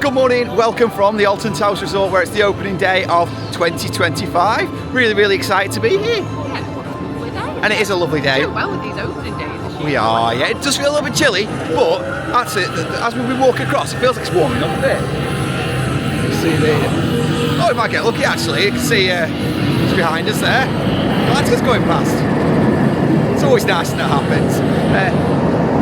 Good morning, welcome from the Alton Resort where it's the opening day of 2025. Really excited to be here. Yeah, what a lovely day. And it is a lovely day. We're doing well with these opening days this year. We are, yeah. It does feel a little bit chilly, but that's it. As we walk across, it feels like it's warming up a bit. You see the... Oh, we might get lucky actually. You can see it's behind us there. That's just going past. It's always nice when that happens.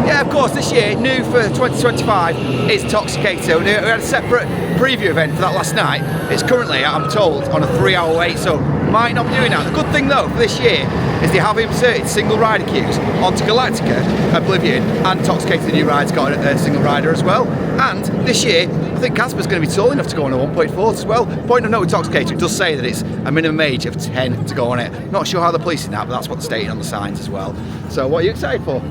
Yeah, of course, this year, new for 2025 is Toxicator. We had a separate preview event for that last night. It's currently, I'm told, on a 3-hour wait, so might not be doing that. The good thing though for this year is they have inserted single rider queues onto Galactica, Oblivion, and Toxicator, the new ride's got a single rider as well. And this year, I think Casper's going to be tall enough to go on a 1.4 as well. Point of note with Toxicator, it does say that it's a minimum age of 10 to go on it. Not sure how they're policing that, but that's what's stated on the signs as well. So what are you excited for?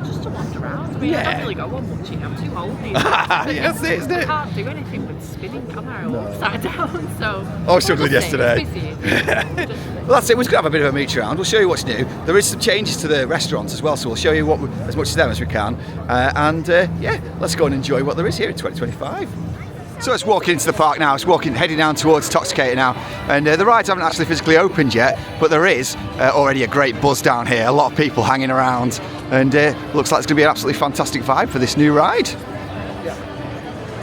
Just to wander around. I mean, I don't really go on much, I'm too old these days. Yes, it is, isn't it? I can't do anything with spinning, can I? Or upside down, so... I was struggling yesterday. It's busy. Well, that's it. We're just going to have a bit of a mooch around. We'll show you what's new. There is some changes to the restaurants as well, so we'll show you as much of them as we can. Yeah, let's go and enjoy what there is here in 2025. So let's walk into the park now. It's heading down towards Toxicator now, and the rides haven't actually physically opened yet, but there is already a great buzz down here. A lot of people hanging around, and looks like it's going to be an absolutely fantastic vibe for this new ride.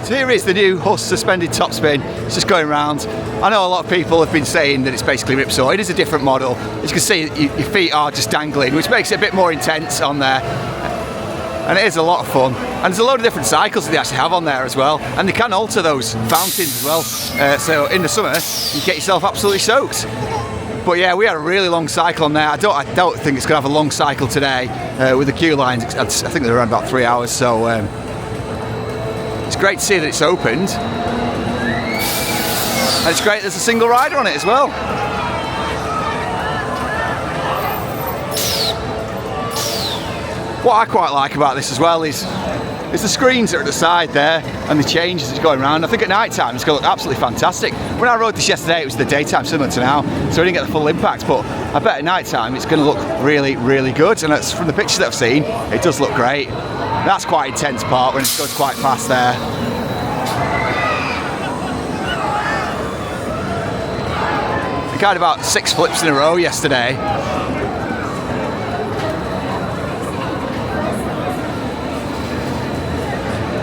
So here is the new Huss suspended top spin. It's just going around. I know a lot of people have been saying that it's basically Ripsaw. It is a different model. As you can see, your feet are just dangling, which makes it a bit more intense on there. And it is a lot of fun. And there's a load of different cycles that they actually have on there as well. And they can alter those fountains as well. So in the summer, you get yourself absolutely soaked. But yeah, we had a really long cycle on there. I don't think it's going to have a long cycle today with the queue lines. I think they're around about 3 hours. So it's great to see that it's opened. And it's great there's a single rider on it as well. What I quite like about this as well is the screens that are at the side there and the changes that's going around. I think at night time it's going to look absolutely fantastic. When I rode this yesterday it was the daytime similar to now, so we didn't get the full impact, but I bet at night time it's going to look really good, and that's, from the pictures that I've seen, it does look great. That's quite an intense part when it goes quite fast there. I got about 6 flips in a row yesterday.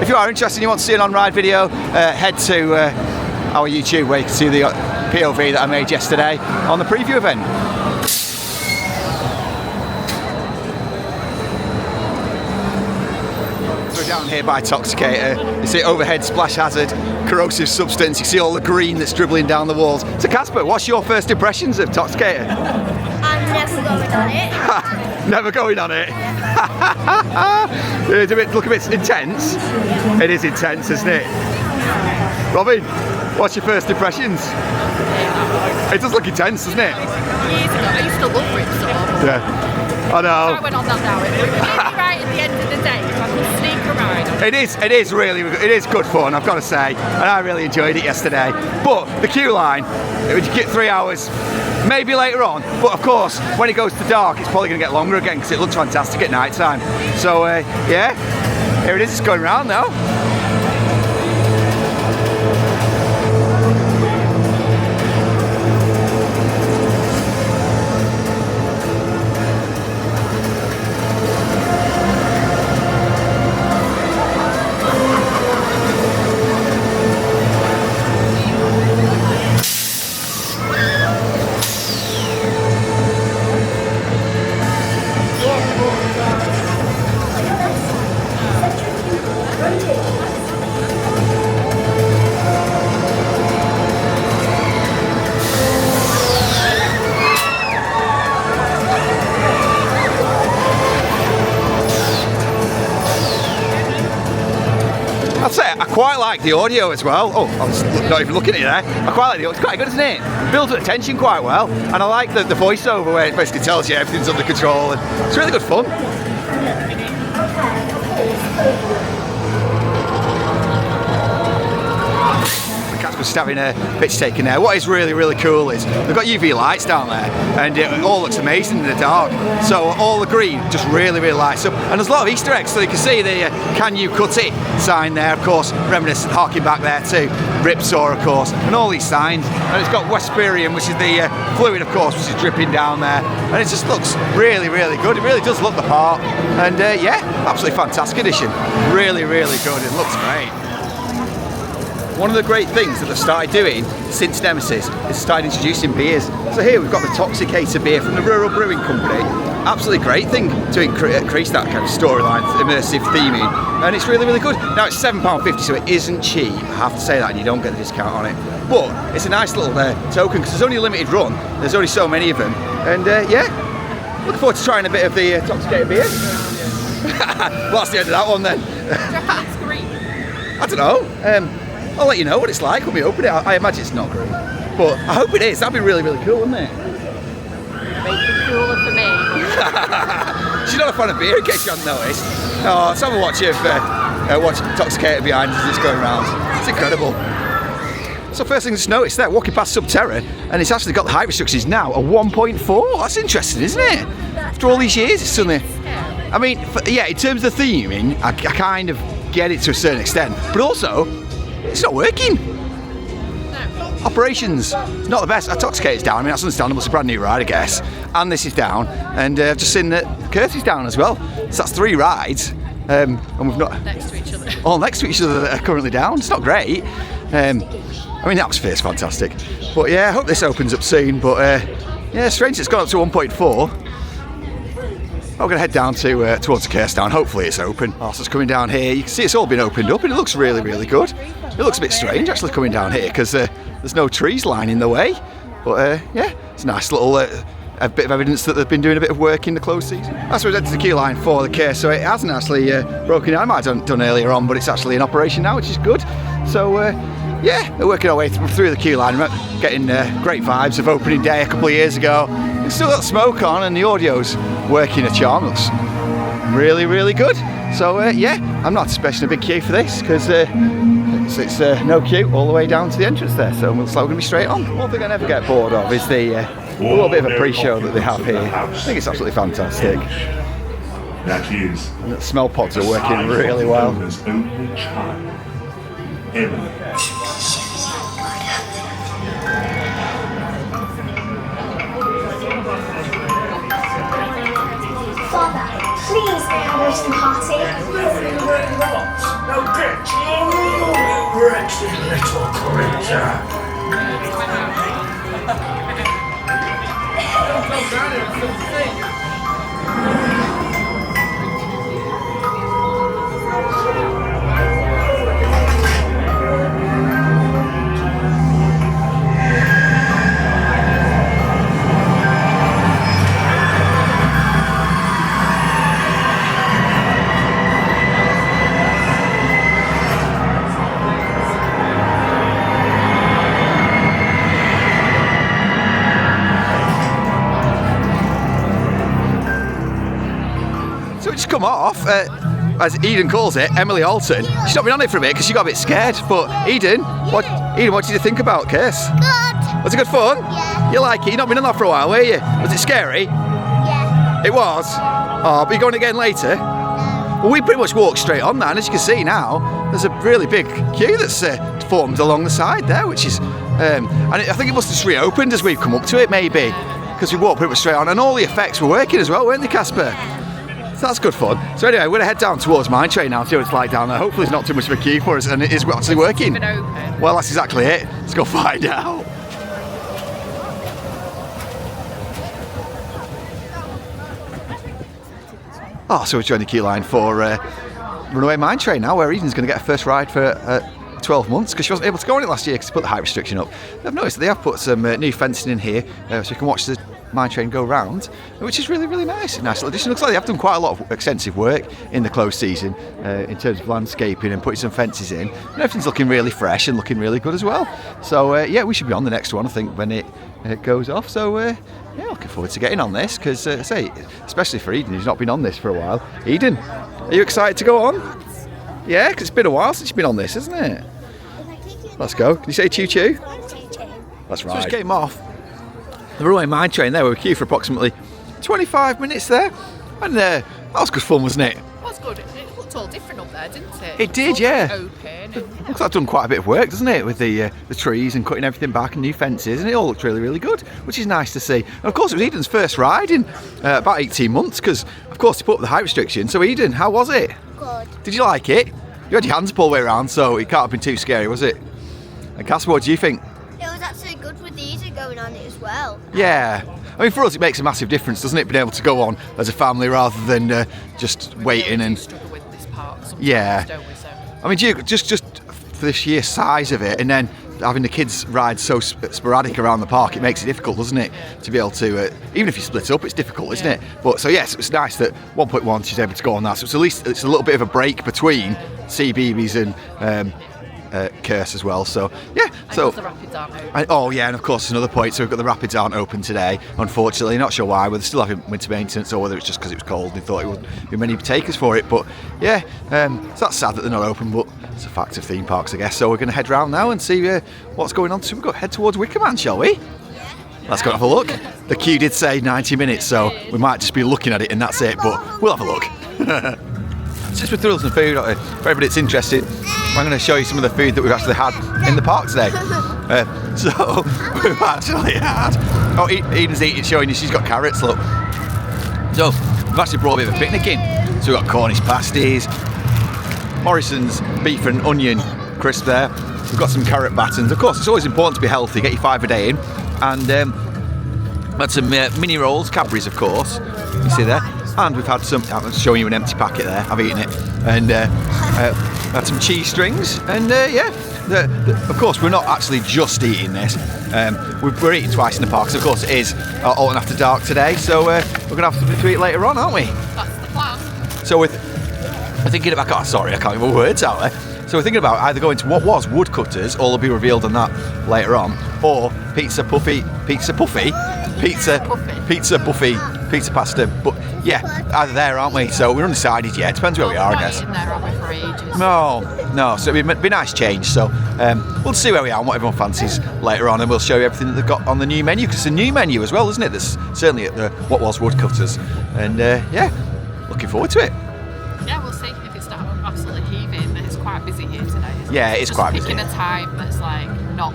If you are interested and you want to see an on-ride video, head to our YouTube where you can see the POV that I made yesterday on the preview event. So down here by Toxicator, you see overhead splash hazard, corrosive substance, you see all the green that's dribbling down the walls. So Casper, what's your first impressions of Toxicator? I'm never going on it. Never going on it? Does it look a bit intense? It is intense, isn't it? Robin, what's your first impressions? It does look intense, doesn't it? Years ago, I used to love Ripsaw. Yeah, I know. I went on that now. It would be right at the end of the day if I could sneak a ride. It is good fun, I've got to say, and I really enjoyed it yesterday. But the queue line, it would get 3 hours. Maybe later on, but of course, when it goes to dark, it's probably going to get longer again because it looks fantastic at night time. So, yeah, here it is, it's going around now. I quite like the audio as well. Oh, I was not even looking at it there. I quite like the audio. It's quite good, isn't it? Builds up the tension quite well. And I like the voiceover where it basically tells you everything's under control. And it's really good fun. Casper's just having a picture taken there. What is really, really cool is they've got UV lights down there, and it all looks amazing in the dark. So all the green just really, really lights up. And there's a lot of Easter eggs, so you can see the "Can you cut it?" sign there, of course, reminiscent, harking back there to Ripsaw, of course, and all these signs. And it's got Wesperium, which is the fluid, of course, which is dripping down there. And it just looks really, really good. It really does look the part. And yeah, absolutely fantastic edition. Really, really good. It looks great. One of the great things that they've started doing since Nemesis is started introducing beers. So here we've got the Toxicator beer from the Rural Brewing Company. Absolutely great thing to increase that kind of storyline, immersive theming, and it's really, really good. Now it's £7.50, so it isn't cheap, I have to say that, and you don't get the discount on it. But it's a nice little token, because there's only a limited run, there's only so many of them, and yeah, looking forward to trying a bit of the Toxicator beer. Well, that's the end of that one then. I don't know. I'll let you know what it's like when we open it. I imagine it's not great, but I hope it is. That'd be really, really cool, wouldn't it? Make it cooler for me. She's not a fan of beer, in case you hadn't noticed. Oh, let's have a watch of watch Toxicator behind us as it's going around. It's incredible. So first thing to notice there, walking past Subterra, and it's actually got the height restrictions now a 1.4. That's interesting, isn't it? After all these years, it's suddenly. I mean, yeah, in terms of the theming, I kind of get it to a certain extent, but also, it's not working. No. Operations, it's not the best. Toxicator's down. I mean, that's understandable. It's a brand new ride, I guess. And this is down, and I've just seen that Curtis down as well. So that's 3 rides, and we've not Next to each other. all next to each other that are currently down. It's not great. I mean, the atmosphere's fantastic. But yeah, I hope this opens up soon. But yeah, strange it's gone up to 1.4. I'm going to head down to towards the Curse down. Hopefully it's open. Oh, so it's coming down here. You can see it's all been opened up, and it looks really, really good. It looks a bit strange actually coming down here because there's no trees lining the way. But yeah, it's a nice little a bit of evidence that they've been doing a bit of work in the closed season. That's where we entered the queue line for the Curse, so it hasn't actually broken down. I might have done earlier on, but it's actually in operation now, which is good. So yeah, we're working our way through the queue line, getting great vibes of opening day a couple of years ago. It's still got smoke on, and the audio's working a charm. It looks really, really good. So yeah, I'm not expecting a big queue for this because it's no queue all the way down to the entrance there. So it looks like we're going to be straight on. One thing I never get bored of is the a little bit of a pre-show that they have here. I think it's absolutely fantastic. That is. The smell pods are working really well. Only child, Emily. Father, please may I have some party? No bitch! You wretched little creature! It's come off, as Eden calls it, Emily Alton. She's not been on it for a bit because she got a bit scared. But Eden, what did you think about Curse? Good. Was it good fun? Yeah. You like it? You've not been on that for a while, were you? Was it scary? Yeah. It was? Oh, but you're going again later? Well, we pretty much walked straight on that, and as you can see now, there's a really big queue that's formed along the side there, which is, and I think it must have just reopened as we've come up to it, maybe, because we walked pretty much straight on, and all the effects were working as well, weren't they, Casper? So that's good fun. So anyway, we're going to head down towards Mine Train now and see what it's like down there. Hopefully it's not too much of a queue for us, and it is actually working. Even open. Well, that's exactly it. Let's go find out. Oh, so we're joining the queue line for Runaway Mine Train now, where Eden's going to get a first ride for 12 months because she wasn't able to go on it last year because they put the height restriction up. I've noticed that they have put some new fencing in here so you can watch the Mine Train go round, which is really, really nice. A nice little addition. Looks like they have done quite a lot of extensive work in the closed season in terms of landscaping and putting some fences in. And everything's looking really fresh and looking really good as well. So yeah, we should be on the next one, I think, when it goes off. So yeah, looking forward to getting on this because, say, especially for Eden, who's not been on this for a while. Eden, are you excited to go on? Yeah, because it's been a while since you've been on this, isn't it? If I take you Let's go. Can you say choo choo? That's right. So just came off the runaway mine train there. We were queued for approximately 25 minutes there. And that was good fun, wasn't it? It was good. It looked all different up there, didn't it? It did, yeah. Open. Looks like I've done quite a bit of work, doesn't it? With the trees and cutting everything back and new fences. And it all looked really, really good, which is nice to see. And of course, it was Eden's first ride in about 18 months because, of course, they put up the height restriction. So, Eden, how was it? Good. Did you like it? You had your hands pulled way around, so it can't have been too scary, was it? And Casper, what do you think? It was actually good with the easy going on it as well. Yeah. I mean, for us, it makes a massive difference, doesn't it? Being able to go on as a family rather than just waiting and. Struggle with this park sometimes, Yeah. don't we? So. I mean, just for the sheer size of it, and then having the kids ride so sporadic around the park, it makes it difficult, doesn't it? To be able to, even if you split up, it's difficult, isn't it? But so yes, it's nice that 1.1 she's able to go on that. So it's at least it's a little bit of a break between CBeebies and. Curse as well, so yeah. So the rapids aren't open. and of course another point. So we've got the rapids aren't open today, unfortunately. Not sure why. Whether they're still having winter maintenance or whether it's just because it was cold and they thought it wouldn't be many takers for it. But yeah, so that's sad that they're not open, but it's a fact of theme parks, I guess. So we're going to head round now and see what's going on. So we've got to head towards Wickerman, shall we? Let's go and have a look. The queue did say 90 minutes, so we might just be looking at it and that's it. But we'll have a look. Since we're thrills and food, for everybody that's interested, I'm going to show you some of the food that we've actually had in the park today. So we've actually had. Oh, Eden's eating, showing you she's got carrots. Look. So we've actually brought a bit of a picnic in. So we've got Cornish pasties, Morrison's beef and onion crisp there. We've got some carrot battens. Of course, it's always important to be healthy. Get your 5 a day in, and had some mini rolls, Cadbury's, of course. You see there. And we've had some. I'm showing you an empty packet there. I've eaten it, and had some cheese strings, and of course we're not actually just eating this. We're eating twice in the park. So of course it is Alton After Dark today. So we're gonna have something to eat later on, aren't we? That's the plan. So we're thinking about. Oh, sorry, I can't get my words out there. So we're thinking about either going to what was Woodcutters, all will be revealed on that later on, or Pizza Buffy, Pizza Pasta. But yeah, either there, aren't we? So we're undecided yet. Depends where we are, I guess. In there, are we, for ages? No. So it'd be a nice change. So we'll see where we are and what everyone fancies later on, and we'll show you everything that they've got on the new menu, because it's a new menu as well, isn't it? That's certainly at the what was Woodcutters, and looking forward to it. Yeah, we'll see if it's not absolutely heaving. It's quite busy here today. Yeah, it's quite busy. Picking a time that's like not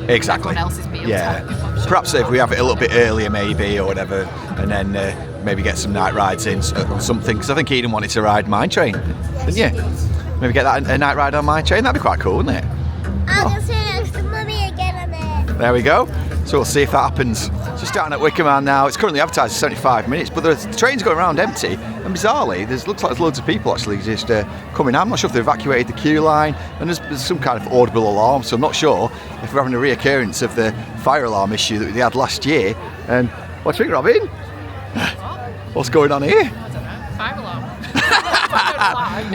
exactly everyone else's meal yeah. time. Sure. Perhaps if we have it a little bit earlier, maybe, or whatever, and then maybe get some night rides in or something. Because I think Eden wanted to ride Mine Train, didn't you? Maybe get that a night ride on Mine Train. That'd be quite cool, wouldn't it? I'm going to say next to Mummy again on it. There we go. So we'll see if that happens. So starting at Wickerman now. It's currently advertised for 75 minutes, but the train's going around empty. And bizarrely, looks like there's loads of people actually just coming out. I'm not sure if they've evacuated the queue line, and there's some kind of audible alarm. So I'm not sure if we're having a reoccurrence of the fire alarm issue that we had last year. And what do you think, Robin? What's going on here? I don't know. Fire alarm.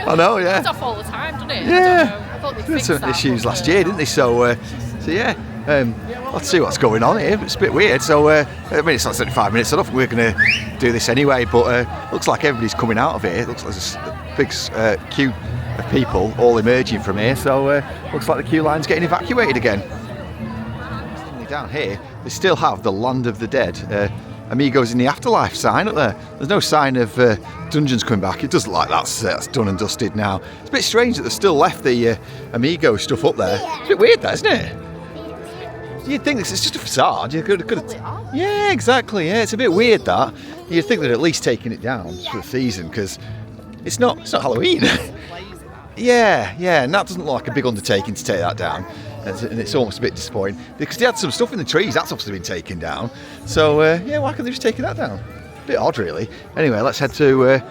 I know, yeah. It's off all the time, doesn't it? Yeah. I thought they They had fixed some that, issues but, last year, didn't they? So yeah. Let's see what's going on here. It's a bit weird. So I mean, it's not 75 minutes. I don't think we're going to do this anyway. But looks like everybody's coming out of here. It looks like there's a big queue of people all emerging from here. So looks like the queue line's getting evacuated again. Down here, they still have the Land of the Dead. Amigos in the Afterlife sign up there. There's no sign of Dungeons coming back. It doesn't look like that's done and dusted now. It's a bit strange that they've still left the Amigo stuff up there. It's a bit weird, that, isn't it? You'd think it's just a facade. You could have. Yeah, exactly. Yeah, it's a bit weird that. You'd think they'd at least taken it down for the season, because it's not Halloween. yeah, and that doesn't look like a big undertaking to take that down. And it's almost a bit disappointing, because they had some stuff in the trees that's obviously been taken down. So why can't they just take that down? A bit odd, really. Anyway, let's head to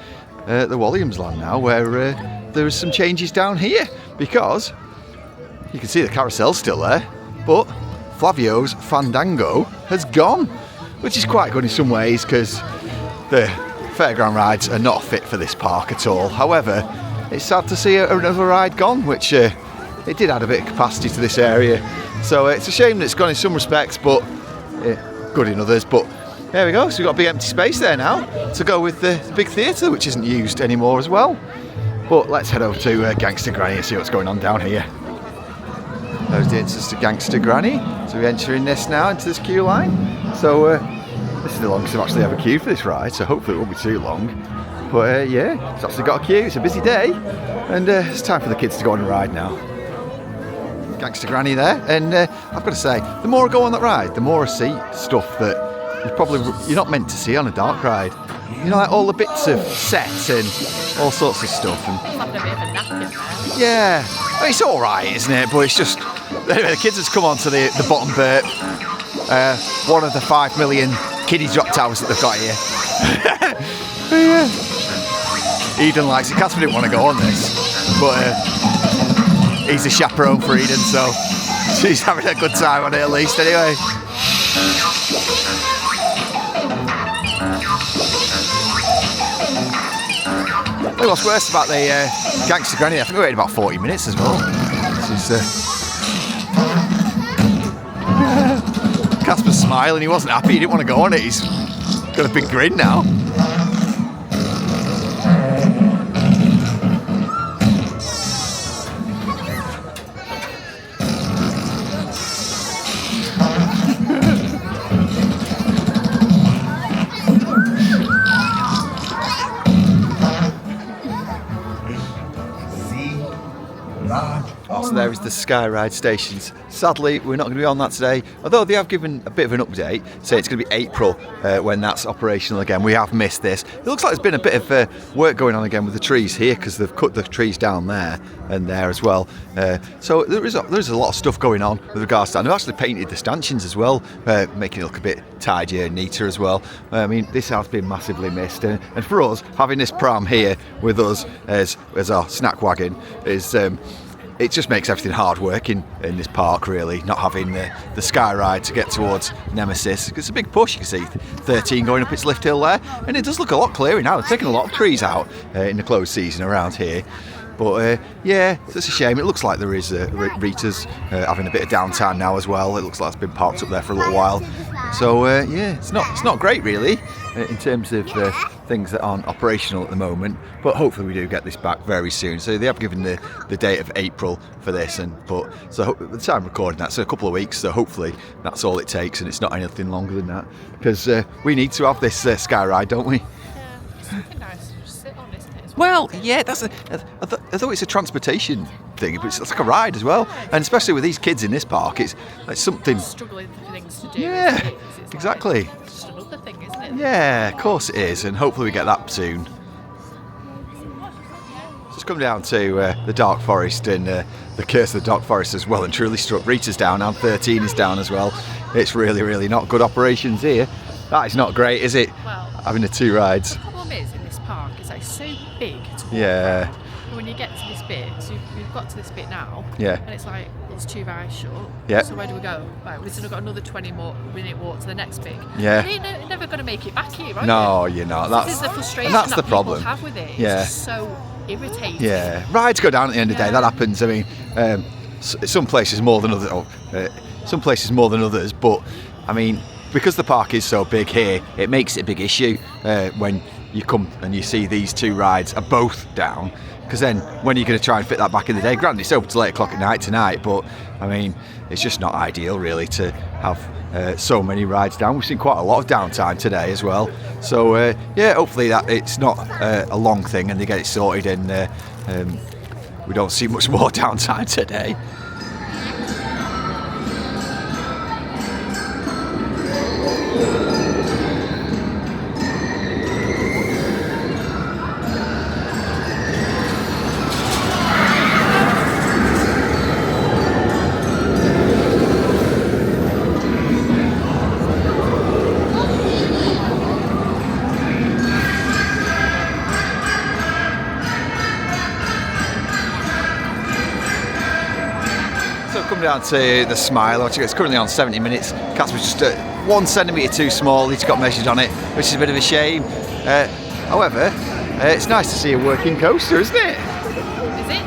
the Williams land now, where there are some changes down here, because you can see the carousel's still there, but Flavio's Fandango has gone, which is quite good in some ways, because the fairground rides are not fit for this park at all. However, it's sad to see another ride gone, which it did add a bit of capacity to this area. So it's a shame that it's gone in some respects, but good in others. But there we go. So we've got a big empty space there now to go with the big theatre, which isn't used anymore as well. But let's head over to Gangster Granny and see what's going on down here. There's the entrance to Gangster Granny. So we're entering this now into this queue line. So this is the longest I've actually ever queued for this ride, so hopefully it won't be too long. But yeah, it's actually got a queue, it's a busy day, and it's time for the kids to go on a ride now. Gangster Granny there, and I've got to say, the more I go on that ride, the more I see stuff that you're not meant to see on a dark ride. You know, like all the bits of sets and all sorts of stuff. And Having a bit of a nap in there. yeah, I mean, it's all right, isn't it? But it's just anyway. The kids has come onto the bottom berth, one of the 5 million kiddie drop towers that they've got here. Yeah. Eden likes it. Casper didn't want to go on this, but he's a chaperone for Eden, so she's having a good time on it at least. Anyway. What's worse about the Gangster Granny? I think we waited about 40 minutes as well. Casper's smiling, he wasn't happy, he didn't want to go on it. He's got a big grin now. So there is the Sky Ride stations. Sadly, we're not going to be on that today, although they have given a bit of an update, so it's going to be April when that's operational again. We have missed this. It looks like there's been a bit of work going on again with the trees here, because they've cut the trees down there and there as well. So there is a lot of stuff going on with regards to that. And they've actually painted the stanchions as well, making it look a bit tidier and neater as well. I mean, this has been massively missed, and for us, having this pram here with us as our snack wagon is it just makes everything hard work in this park, really, not having the Sky Ride to get towards Nemesis. It's a big push. You can see 13 going up its lift hill there, and it does look a lot clearer now. They're taking a lot of trees out in the closed season around here. But yeah, it's a shame. It looks like there is Rita's having a bit of downtime now as well. It looks like it's been parked up there for a little while. So yeah, it's not great really in terms of things that aren't operational at the moment. But hopefully we do get this back very soon. So they have given the date of April for this, but so at the time of recording that, so a couple of weeks. So hopefully that's all it takes, and it's not anything longer than that, because we need to have this Sky Ride, don't we? Yeah, something nice to just sit on, isn't it? Well, yeah, although it's a transportation thing, but it's like a ride as well, and especially with these kids in this park, it's like something. Struggling for things to do. Yeah, isn't it? 'Cause it's exactly. Like just another thing, isn't it? Yeah, of course it is, and hopefully we get that soon. Just come down to the Dark Forest, and the Curse of the Dark Forest has well and truly struck. Rita's down, and 13 is down as well. It's really, really not good operations here. That is not great, is it? Well, having the two rides. The problem is in this park is like so big to walk Yeah. around. And when you get to this bit, so we've got to this bit now, Yeah. and it's like there's 2 rides short. Yeah. So where do we go? Right, we've still got another 20-minute walk to the next bit. Yeah. You're never going to make it back here, right? No, you're not. This is the frustration and that's that the people problem. have with it. Yeah. It's just so irritating. Yeah, rides go down at the end of the day. Yeah. That happens. I mean, some places more than others. Some places more than others. But I mean, because the park is so big here, it makes it a big issue when you come and you see these 2 rides are both down. Because then, when are you going to try and fit that back in the day? Granted, it's open till 8 o'clock at night tonight, but I mean, it's just not ideal really to have so many rides down. We've seen quite a lot of downtime today as well. So yeah, hopefully that it's not a long thing and they get it sorted, and we don't see much more downtime today. Down to the Smile, which is currently on 70 minutes. Casper's just 1 centimetre too small. He's got measured on it, which is a bit of a shame. However, it's nice to see a working coaster, isn't it? Is it?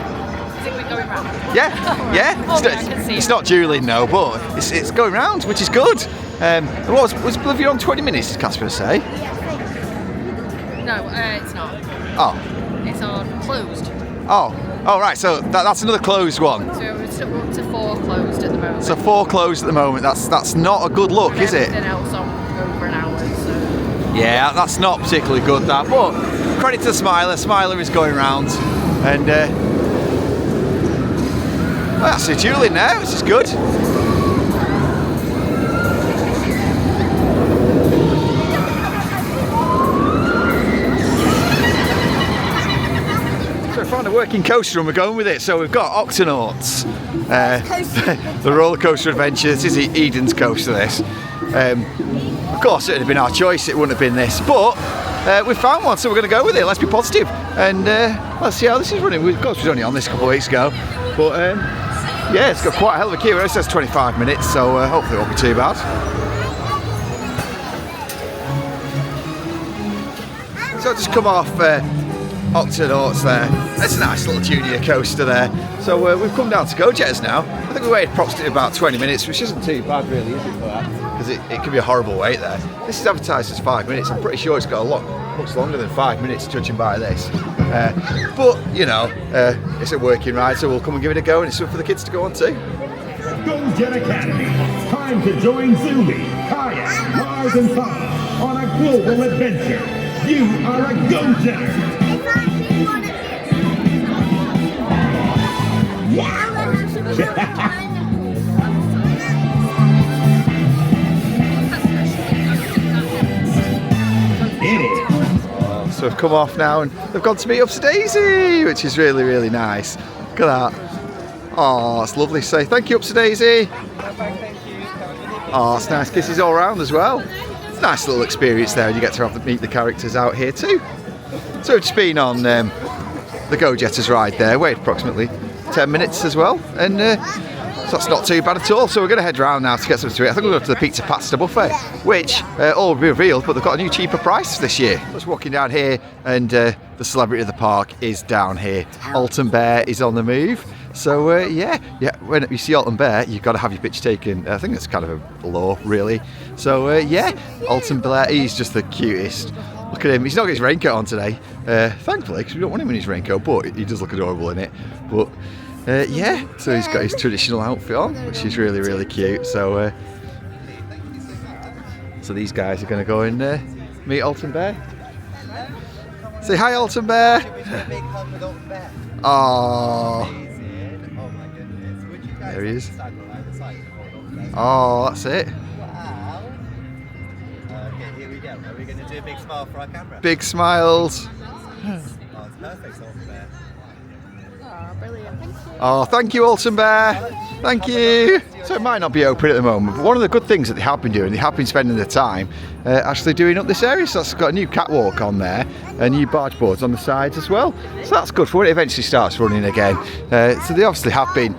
Is it going round? Yeah, yeah. Oh, yeah, I can see It's it. not dueling, no, but it's going round, which is good. Was Bolivia on 20 minutes, did Casper say? No, it's not. Oh, It's on closed. Oh, right. So that's another closed one. So we're still up to 4 closed at the moment. So 4 closed at the moment. That's not a good look, is it? Everything else on over an hour. So. Yeah, that's not particularly good, that. But credit to Smiler. Smiler is going round, and well, that's a dueling now, which is good. So I found a working coaster and we're going with it. So we've got Octonauts, the roller coaster adventure. This is Eden's coaster, this. Of course, it would have been our choice, it wouldn't have been this. But we found one, so we're going to go with it. Let's be positive. And let's see how this is running. Of course, we was only on this a couple of weeks ago. But yeah, it's got quite a hell of a queue. It says 25 minutes, so hopefully it won't be too bad. So just come off Octonauts there. That's a nice little junior coaster there. So we've come down to Go-Jetters now. I think we waited approximately about 20 minutes, which isn't too bad really, is it, for that? Because it can be a horrible wait there. This is advertised as 5 minutes. I'm pretty sure it's got a lot, much longer than 5 minutes, judging by this. But, you know, it's a working ride, so we'll come and give it a go, and it's something for the kids to go on too. Go-Jet Academy. Time to join Zuli, Kayak, Mars, and Papa on a global adventure. You are a Go-Jetter. So we've come off now and they've gone to meet up to Daisy, which is really, really nice. Look at that. Oh, it's lovely to say thank you up to Daisy. Oh, it's nice kisses all around as well. It's a nice little experience there, and you get to meet the characters out here too. So we've just been on the Go-Jetters ride there, waited approximately 10 minutes as well, and so that's not too bad at all. So we're going to head round now to get something to eat. I think we'll go to the Pizza Pasta buffet, which all will be revealed, but they've got a new cheaper price this year. Just walking down here, and the celebrity of the park is down here. Alton Bear is on the move. So yeah, when you see Alton Bear, you've got to have your picture taken. I think it's kind of a law, really. So yeah, Alton Bear, he's just the cutest. Look at him, he's not got his raincoat on today, thankfully, because we don't want him in his raincoat, but he does look adorable in it. But yeah, so he's got his traditional outfit on, which is really, really cute. So so these guys are going to go and meet Alton Bear. Say hi, Alton Bear. Oh, there he is. Oh, that's it. Here we go. Are we going to do a big smile for our camera? Big smiles. Oh, it's perfect, Alton Bear. Oh, brilliant. Thank you. Oh, thank you, Alton Bear. Thank you. So it might not be open at the moment, but one of the good things that they have been doing, they have been spending the time actually doing up this area. So that's got a new catwalk on there, and new barge boards on the sides as well. So that's good for when it eventually starts running again. So they obviously have been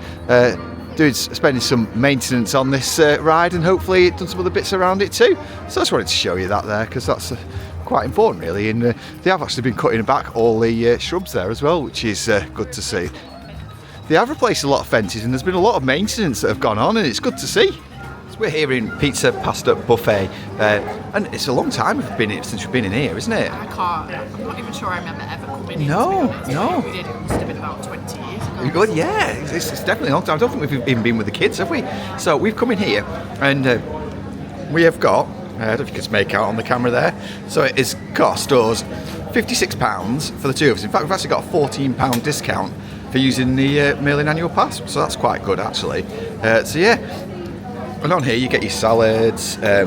spending some maintenance on this ride, and hopefully it done some other bits around it too. So I just wanted to show you that there, because that's quite important really, and they have actually been cutting back all the shrubs there as well, which is good to see. They have replaced a lot of fences, and there's been a lot of maintenance that have gone on, and it's good to see. So we're here in Pizza Pasta Buffet, and it's a long time since we've been in here, isn't it? I can't. I'm not even sure I remember ever coming in. No, to be honest. no. We did. It must have been about 20 years ago. Good, yeah, it's definitely a long time. I don't think we've even been with the kids, have we? So we've come in here, and we have got, I don't know if you can make out on the camera there, so it is cost us £56 for the two of us. In fact, we've actually got a £14 discount for using the Merlin annual pass, so that's quite good actually. So yeah, and on here you get your salads, so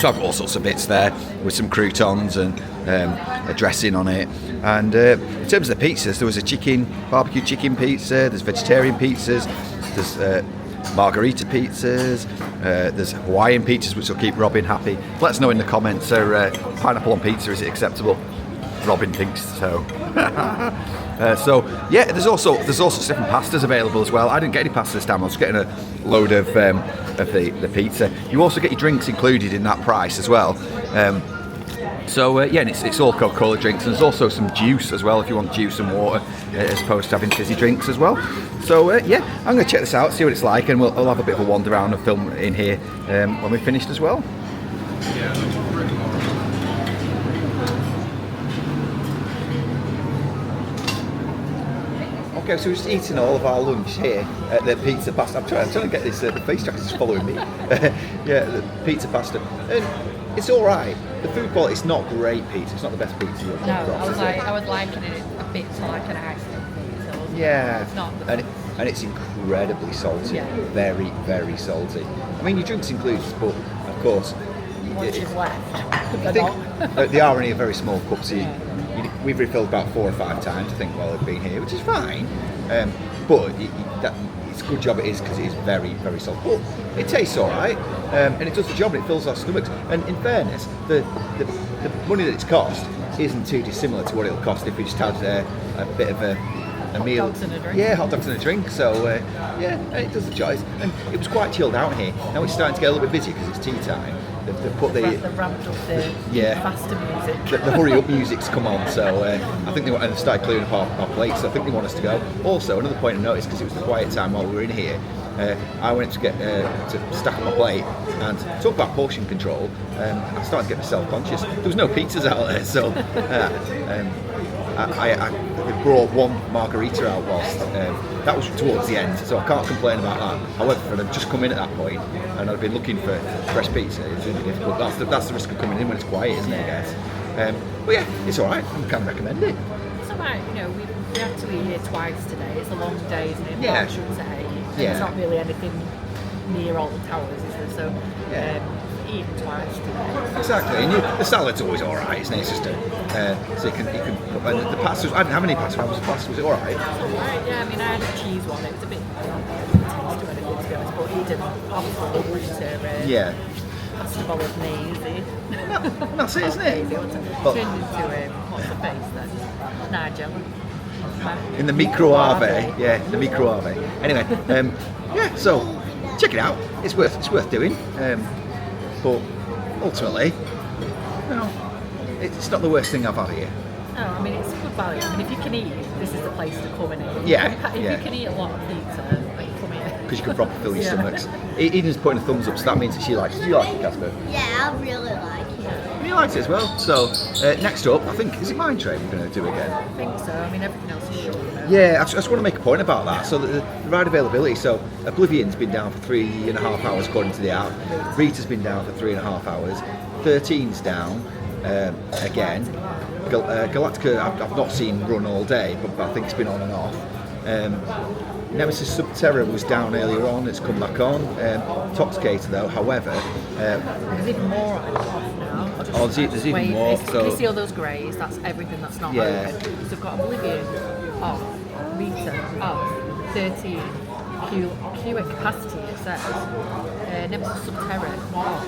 I've got all sorts of bits there with some croutons and a dressing on it. And in terms of the pizzas, there was a barbecue chicken pizza, there's vegetarian pizzas, there's margarita pizzas, there's Hawaiian pizzas, which will keep Robin happy. Let us know in the comments, pineapple on pizza, is it acceptable? Robin thinks so. So yeah, there's also different pastas available as well. I didn't get any pasta this time. I was getting a load of the pizza. You also get your drinks included in that price as well. So yeah, and it's all Coca-Cola drinks, and there's also some juice as well if you want juice and water, as opposed to having fizzy drinks as well. So yeah, I'm going to check this out, see what it's like, and we'll have a bit of a wander around and film in here when we're finished as well. Okay, so we're just eating all of our lunch here at the pizza pasta. I'm trying to get this, the face tracker is following me. Yeah, the pizza pasta. And it's alright. The food quality is not great pizza. It's not the best pizza you'll come across. I would liken it a bit to like an Iceland pizza. Yeah, It's not and it's incredibly salty. Yeah. Very, very salty. I mean, your drinks included, but of course, once you've left. I think they are only a very small cup, so we've refilled about 4 or 5 times, I think, while we've been here, which is fine. But it's a good job it is, because it is very, very salty. But it tastes all right, and it does the job, and it fills our stomachs. And in fairness, the money that it's cost isn't too dissimilar to what it'll cost if we just had a bit of a meal. Hot dogs and a drink. Yeah, hot dogs and a drink. So yeah, it does the job. And it was quite chilled out here. Now it's starting to get a little bit busy because it's tea time. They've put They've ramped up the faster music. The hurry up music's come on, so I think they started clearing up our plates, so I think they want us to go. Also, another point of notice, because it was the quiet time while we were in here, I went to get to stack up my plate, and talk about portion control, I started to get myself conscious. There was no pizzas out there, so I brought one margarita out whilst that was towards the end, so I can't complain about that. However, if I'd just come in at that point and I'd been looking for fresh pizza, it's really difficult. That's the risk of coming in when it's quiet, isn't it, I guess? But yeah, it's alright, I can recommend it. It's alright, we have to eat here twice today. It's a long day, isn't it? Yeah. March up to 8. And Yeah. There's not really anything near all the towers, is there? So eating twice today. Exactly, and the salad's always alright, isn't it? It's just so you can and the pastas. I didn't have any pasta. How was the pasta? Was it alright? Alright, yeah, I mean, I had a cheese one. It was a bit taste to anything, to be honest, but he did awful Yeah. pasta bolognese. That's it, isn't it? Turned into what's the face then? Nigel. In the microwave, yeah, the microwave. Anyway, yeah, so check it out. It's worth doing. But ultimately, it's not the worst thing I've had here. No, I mean, it's good value. I mean, if you can eat, this is the place to come and eat. Yeah, If yeah. you can eat a lot of pizza, like, come here. Because you can properly fill your Yeah. stomachs. Eden's putting a thumbs up, so that means that she likes it. Do you like it, Casper? Yeah, I really like it. You liked it as well. So next up, I think, is it Mine Train we're going to do again? I think so. I mean, everything else is short. Yeah, I just want to make a point about that. So the ride availability. So Oblivion's been down for 3.5 hours according to the app. Rita's been down for 3.5 hours. 13's down again. Galactica I've not seen run all day, but I think it's been on and off. Nemesis Subterra was down earlier on, it's come back on. Toxicator though, however... There's even more on and off now. There's even more. Can So you see all those greys? That's everything that's not Yeah. open. So we've got Oblivion off, Rita off, 13, Q at capacity it says, Nemesis Subterra off,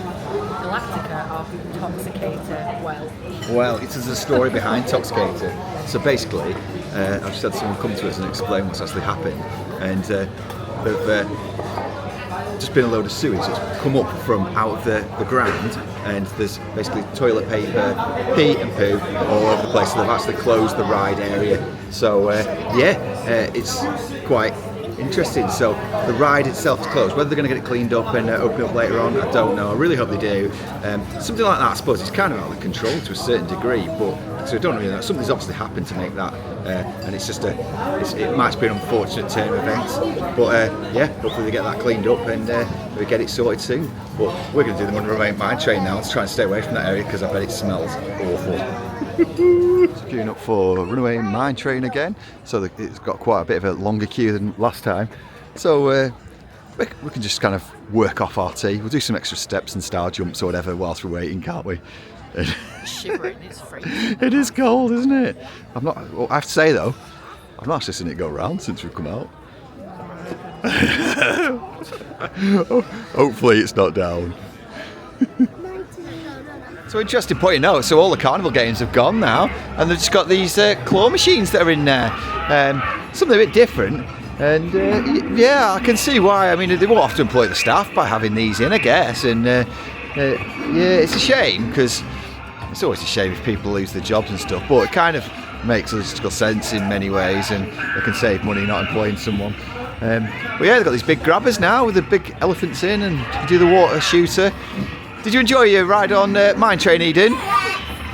Galactica off, Toxicator, well, it is a story behind Toxicator. So basically, I've just had someone come to us and explain what's actually happened, and they've just been a load of sewage that's come up from out of the ground, and there's basically toilet paper, pee and poo all over the place. So they've actually closed the ride area. So it's quite interesting. So the ride itself is closed. Whether they're going to get it cleaned up and open up later on, I don't know. I really hope they do. Something like that, I suppose, it's kind of out of control to a certain degree, but so I don't really know. Something's obviously happened to make that, and it's just it might be an unfortunate turn of events. But yeah, hopefully they get that cleaned up and we get it sorted soon. But we're going to do the Runaway Mine Train now to try and stay away from that area because I bet it smells awful. Queuing up for Runaway Mine Train again, so it's got quite a bit of a longer queue than last time. So we can just kind of work off our tea. We'll do some extra steps and star jumps or whatever whilst we're waiting, can't we? shivering, it's freezing. It is cold, isn't it? Well, I have to say though, I've not actually seen it go round since we've come out. Hopefully it's not down. So interesting point to note, so all the carnival games have gone now, and they've just got these claw machines that are in there. Something a bit different, and yeah, I can see why. I mean, they won't have to employ the staff by having these in, I guess, and yeah, it's a shame, because it's always a shame if people lose their jobs and stuff, but it kind of makes logistical sense in many ways, and they can save money not employing someone. But yeah, they've got these big grabbers now with the big elephants in, and you do the water shooter. Did you enjoy your ride on Mine Train, Eden?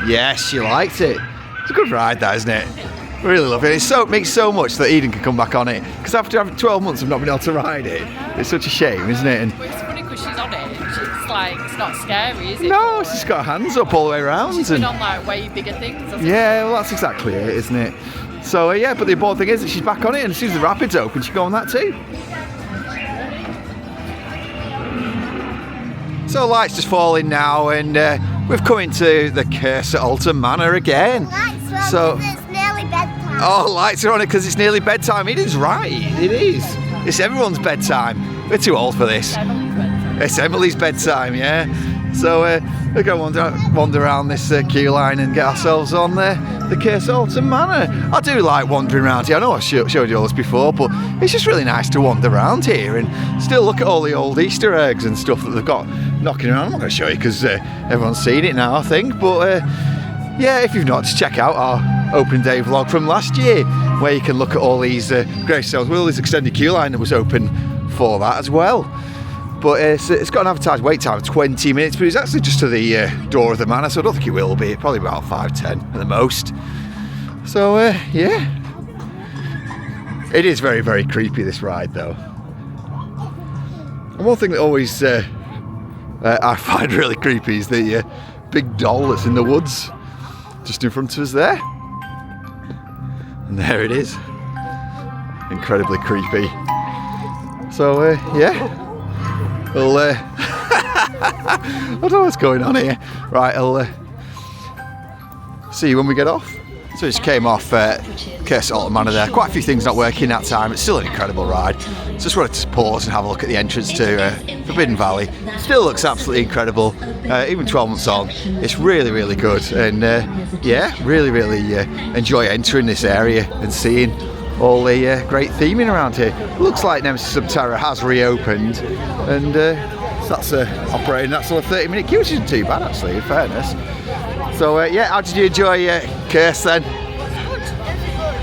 Yes, you liked it. It's a good ride, that, isn't it? Really love it. It makes so much that Eden can come back on it. Because after having 12 months of not being able to ride it, it's such a shame, isn't it? And But it's funny because she's on it. It's like, it's not scary, is it? no, she's got her hands up all the way around. She's been on like way bigger things. Hasn't Yeah, well, that's exactly it, isn't it? So yeah, but the important thing is that she's back on it, and as soon as the rapids open, she can go on that too. So light's just falling now, and we've come into the curse at Alton Manor again. Lights So- on 'cause it's nearly bedtime. Oh, lights are on it because it's nearly bedtime. It is right. It is. It's everyone's bedtime. We're too old for this. It's Emily's bedtime, yeah. So we're going to wander around this queue line and get ourselves on the Curse Alton Manor. I do like wandering around here. I know I showed you all this before, but it's just really nice to wander around here and still look at all the old Easter eggs and stuff that they've got knocking around. I'm not going to show you because everyone's seen it now, I think. But yeah, if you've not, just check out our opening day vlog from last year, where you can look at all these grave sales with all this extended queue line that was open for that as well. But it's got an advertised wait time of 20 minutes, but it's actually just to the door of the manor, so I don't think it will be. Probably about 5-10 at the most. So yeah, it is very, very creepy, this ride though. And one thing that always I find really creepy is the big doll that's in the woods just in front of us there. And there it is. Incredibly creepy. So yeah. Well, I don't know what's going on here. Right, I'll see you when we get off. So we just came off Curse Alton Manor there. Quite a few things not working that time. It's still an incredible ride. Just wanted to pause and have a look at the entrance to Forbidden Valley. Still looks absolutely incredible. Even 12 months on, it's really, really good. And yeah, really, really enjoy entering this area and seeing all the great theming around here. Looks like Nemesis Subterra has reopened, and so that's operating. That's on a 30-minute queue, which isn't too bad actually, in fairness. So yeah, how did you enjoy Curse then?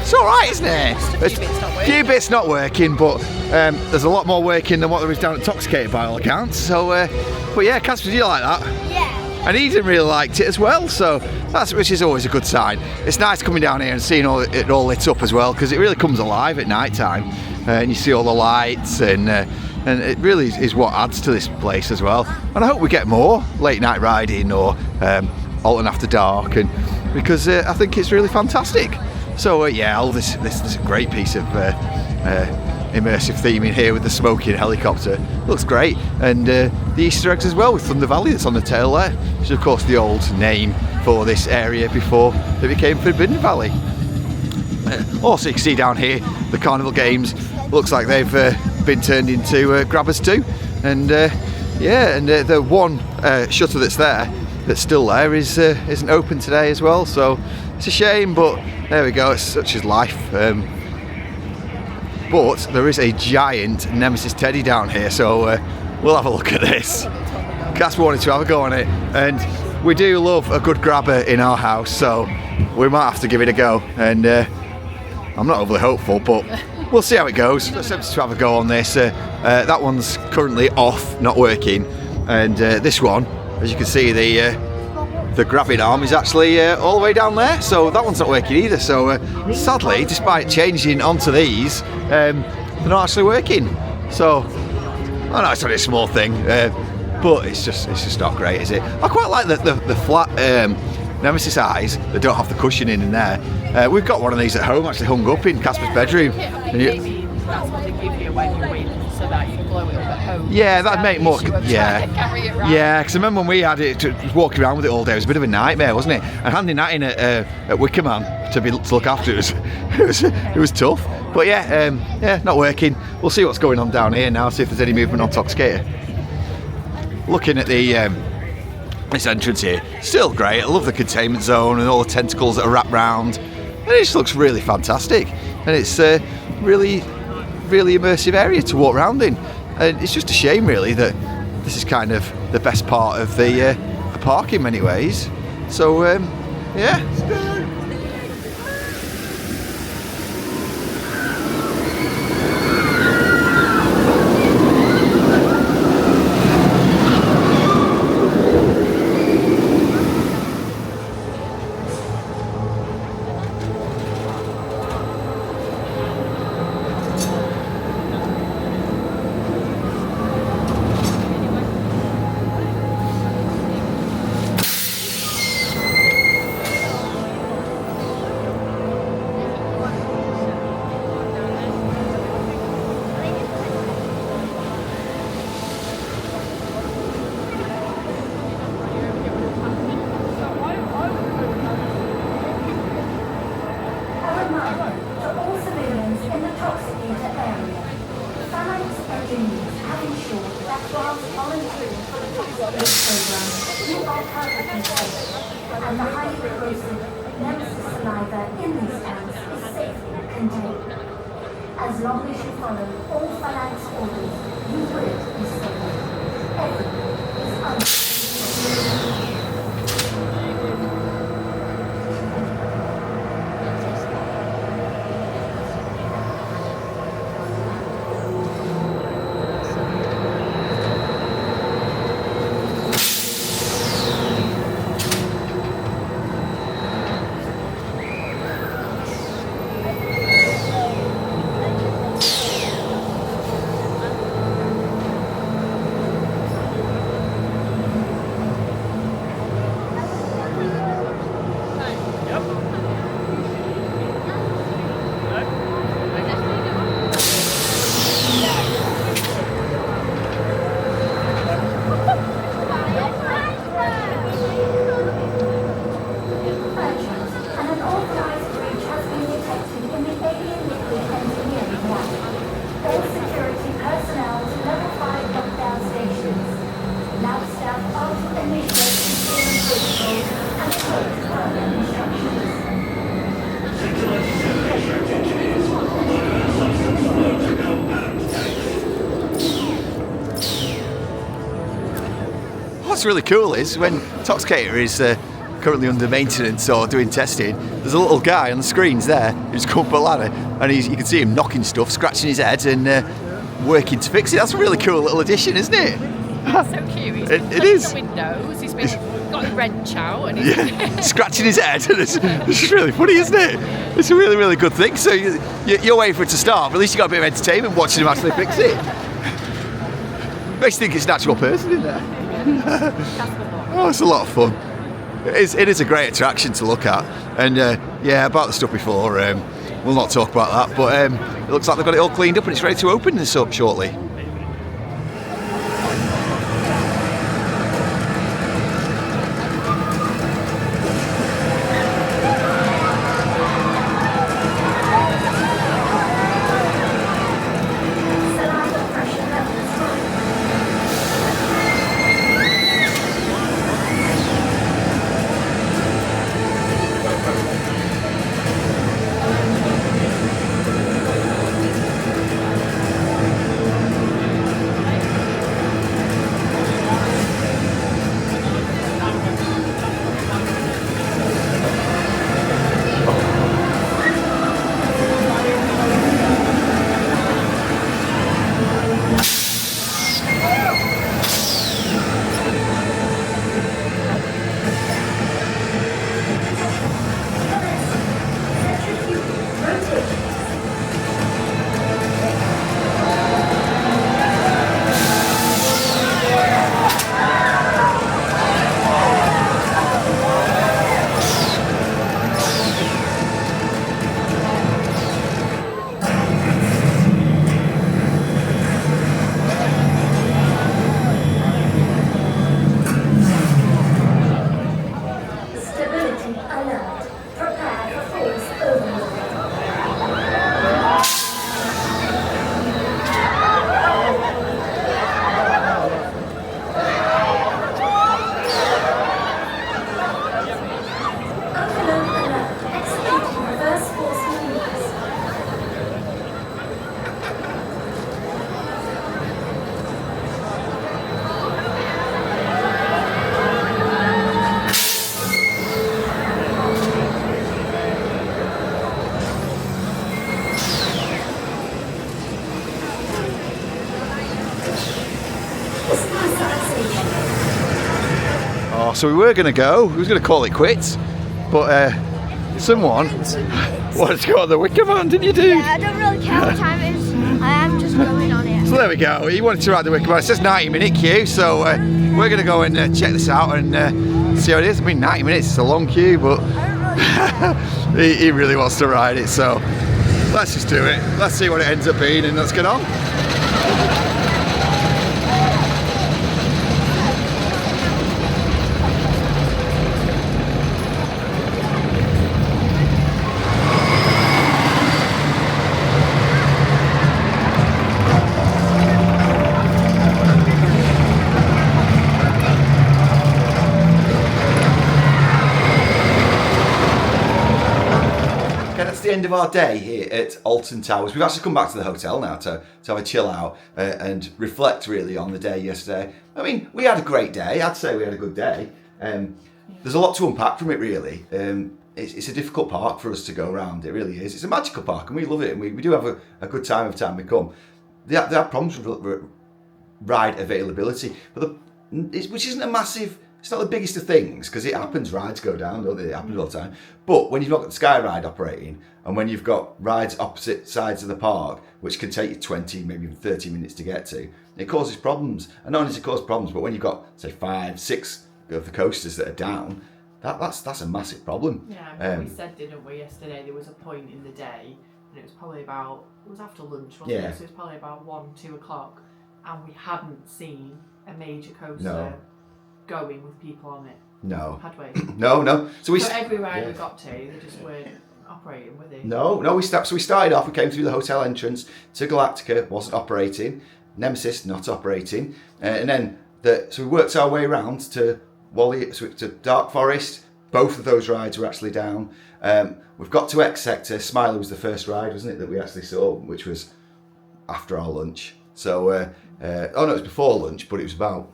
It's all right, isn't it? A few bits not working, but there's a lot more working than what there is down at Toxicator by all accounts. So, but yeah, Casper, do you like that? Yeah. And Eden really liked it as well, so which is always a good sign. It's nice coming down here and seeing it all lit up as well, because it really comes alive at night time, and you see all the lights, and it really is what adds to this place as well. And I hope we get more late night riding or Alton After Dark, and because I think it's really fantastic. So yeah, all this is a great piece of immersive theming here with the smoking helicopter. Looks great, and the Easter eggs as well with Thunder Valley that's on the tail there, which is of course the old name for this area before it became Forbidden Valley. Also, you can see down here the carnival games. Looks like they've been turned into grabbers too, and yeah, and the one shutter that's still there isn't open today as well. So it's a shame, but there we go. It's such as life. But there is a giant Nemesis Teddy down here, so we'll have a look at this. Casper wanted to have a go on it, and we do love a good grabber in our house, so we might have to give it a go. And I'm not overly hopeful, but we'll see how it goes. Let's attempt to have a go on this. That one's currently off, not working, and this one, as you can see, the grabbing arm is actually all the way down there, so that one's not working either. So sadly, despite changing onto these, they're not actually working. So I know it's only a small thing, but it's just not great, is it? I quite like the flat Nemesis eyes that don't have the cushioning in there. We've got one of these at home, actually hung up in Casper's bedroom. Maybe that's what they give you when you win, so that you blow it up at home. Yeah, that'd make more. Yeah, yeah, because I remember when we had it, walking around with it all day, it was a bit of a nightmare, wasn't it? And handing that in at Wickerman to look after it was tough. But yeah, not working. We'll see what's going on down here now. See if there's any movement on Toxicator. Looking at the this entrance here, still great. I love the containment zone and all the tentacles that are wrapped round, and it just looks really fantastic. And it's really immersive area to walk around in, and it's just a shame really that this is kind of the best part of the park in many ways. So yeah. ensure that whilst volunteering for the Toxicator program, you are perfectly safe, and the highly corrosive nemesis saliva in these tanks is safely contained. As long as you follow all phalanx orders, you will be safe. Everything is unsafe. What's really cool is when Toxicator is currently under maintenance or doing testing, there's a little guy on the screens there who's come up a ladder, and you can see him knocking stuff, scratching his head and working to fix it. That's a really cool little addition, isn't it? That's so cute. He's It is. The windows. He's got his wrench out and he's Scratching his head. It's really funny, isn't it? It's a really, really good thing. So you're waiting for it to start, but at least you got a bit of entertainment watching him actually fix it. Makes you think it's an actual person in there. Oh, it's a lot of fun. It is a great attraction to look at. And yeah, about the stuff before, we'll not talk about that, but it looks like they've got it all cleaned up and it's ready to open this up shortly. So we were going to go, we was going to call it quits, but someone wanted to go on the Wicker Man, didn't you, dude? Yeah, I don't really care what time it is. I am just going on it. So there we go, he wanted to ride the Wicker Man. It says 90-minute queue, so we're going to go and check this out and see how it is. I mean, 90 minutes is a long queue, but he really wants to ride it, so let's just do it. Let's see what it ends up being and let's get on. the end of our day here at Alton Towers. We've actually come back to the hotel now to have a chill out and reflect really on the day yesterday. I mean, we had a great day. I'd say we had a good day. There's a lot to unpack from it really. It's a difficult park for us to go around. It really is. It's a magical park and we love it, and we do have a good time every time we come. They have problems with ride availability, which isn't a massive. It's not the biggest of things because it happens. Rides go down, don't they? It happens all the time. But when you've got the Sky Ride operating, and when you've got rides opposite sides of the park, which can take you 20, maybe even 30 minutes to get to, it causes problems. And not only does it cause problems, but when you've got say 5, 6 of the coasters that are down, that's a massive problem. Yeah, we said, didn't we, yesterday? There was a point in the day, and it was probably it was after lunch, wasn't it? So it was probably about 1, 2 o'clock, and we hadn't seen a major coaster going with people on it. No. Had we? No. So every ride we got to, they just weren't operating, were they? No. We started off. We came through the hotel entrance to Galactica, wasn't operating. Nemesis not operating, and then so we worked our way around to to Dark Forest. Both of those rides were actually down. We've got to X Sector. Smiley was the first ride, wasn't it, that we actually saw, which was after our lunch. So, it was before lunch, but it was about.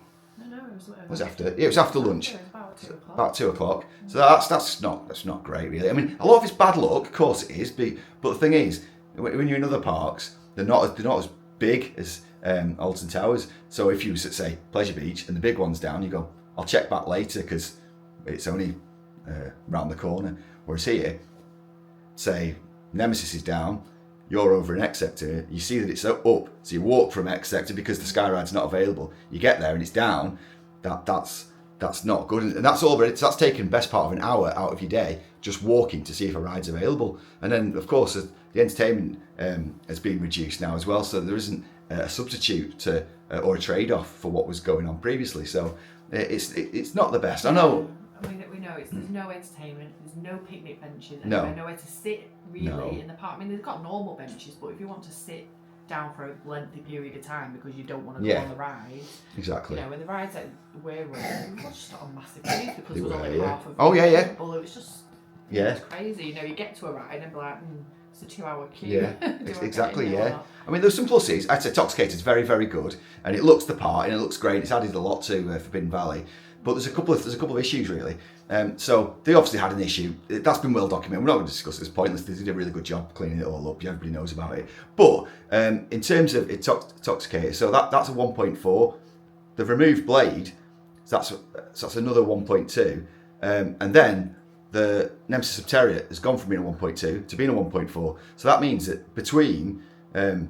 It was after. Yeah, it was after lunch. It was about 2 o'clock. About 2 o'clock. So that's not great, really. I mean, a lot of it's bad luck, of course it is. But the thing is, when you're in other parks, they're not as big as Alton Towers. So if you was at say Pleasure Beach and the big one's down, you go, I'll check back later because it's only round the corner. Whereas here, say Nemesis is down, you're over in X Sector, you see that it's up, so you walk from X Sector because the Sky Ride's not available. You get there and it's down. That's not good, and that's all. That's taken best part of an hour out of your day just walking to see if a ride's available. And then of course the entertainment has been reduced now as well, so there isn't a substitute or a trade-off for what was going on previously. So it's not the best. I know. I mean, we know there's no entertainment, there's no picnic benches, No. nowhere to sit really in the park. I mean, they've got normal benches, but if you want to sit down for a lengthy period of time because you don't want to go on the ride. Exactly. When the rides that we're running, we were just on massive queues because it was only half of people. It was just it was crazy. You get to a ride and be like, it's a 2-hour queue. Yeah, exactly. I mean, there's some pluses. I'd say Toxicator is very, very good, and it looks the part, and it looks great. It's added a lot to Forbidden Valley, but there's a couple of issues really. So they obviously had an issue. That's been well documented. We're not going to discuss it. It's pointless. They did a really good job cleaning it all up. Everybody knows about it. But in terms of Toxicator, so that's a 1.4. They've removed Blade, so that's another 1.2, and then the Nemesis Subterria has gone from being a 1.2 to being a 1.4. So that means that between there's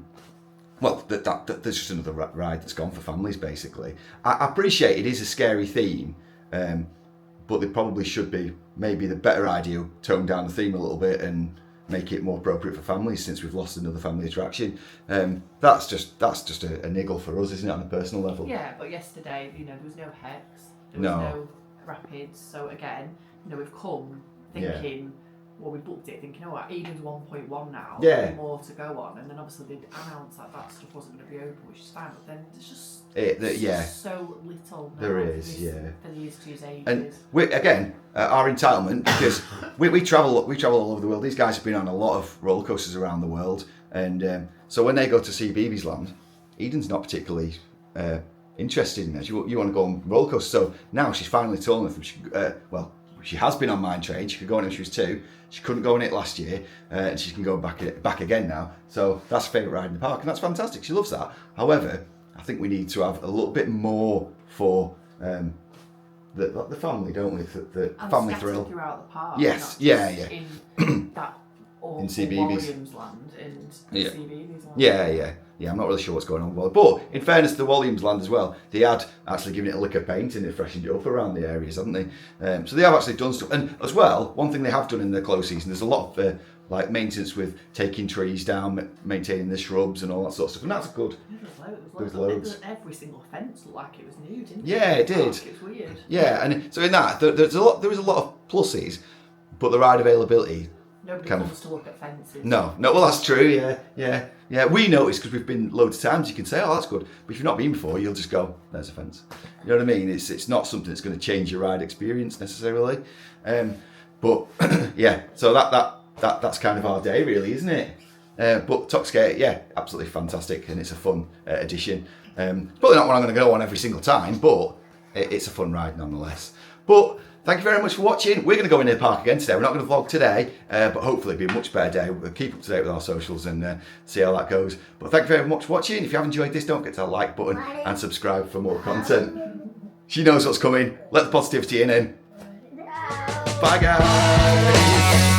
just another ride that's gone for families, basically. I appreciate it is a scary theme, but they probably should be maybe the better idea, tone down the theme a little bit and make it more appropriate for families since we've lost another family attraction. That's just a niggle for us, isn't it, on a personal level? Yeah, but yesterday, there was no Hex, there was no Rapids, so again, we've come thinking, we booked it thinking, Eden's 1.1 now, there's more to go on, and then obviously they announced that stuff wasn't going to be open, which is fine, but then there's just so little now there is, for these 2 ages. And our entitlement, because we travel all over the world. These guys have been on a lot of roller coasters around the world, and so when they go to see BB's Land, Eden's not particularly interested in it. You want to go on roller coasters, so now she's finally told me she has been on Mine Train. She could go on it when she was 2. She couldn't go on it last year, and she can go back again now. So that's her favourite ride in the park, and that's fantastic. She loves that. However, I think we need to have a little bit more for the family, don't we? The family thrill throughout the park. Yes, In that in CBeebies. Williams Land and CBeebies Land. Yeah, I'm not really sure what's going on. But in fairness to the Williams Land as well, they had actually given it a lick of paint and it freshened it up around the areas, haven't they? So they have actually done stuff. And as well, one thing they have done in the close season, there's a lot of maintenance with taking trees down, maintaining the shrubs and all that sort of stuff. And that's good. There's loads. Every single fence looked like it was new, didn't it? Yeah, it did. It was weird. Yeah, and so in that, there was a lot of pluses, but the ride availability. Nobody wants to look at fences. No. Well, that's true. Yeah. We noticed because we've been loads of times. You can say, "Oh, that's good," but if you've not been before, you'll just go, "There's a fence." You know what I mean? It's not something that's going to change your ride experience necessarily. But yeah, so that that's kind of our day, really, isn't it? But Toxicator, yeah, absolutely fantastic, and it's a fun addition. Probably not one I'm going to go on every single time, but it's a fun ride nonetheless. But thank you very much for watching. We're going to go into the park again today. We're not going to vlog today, but hopefully it'll be a much better day. We'll keep up to date with our socials and see how that goes. But thank you very much for watching. If you have enjoyed this, don't forget to hit that like button and subscribe for more content. She knows what's coming. Let the positivity in. Bye, guys.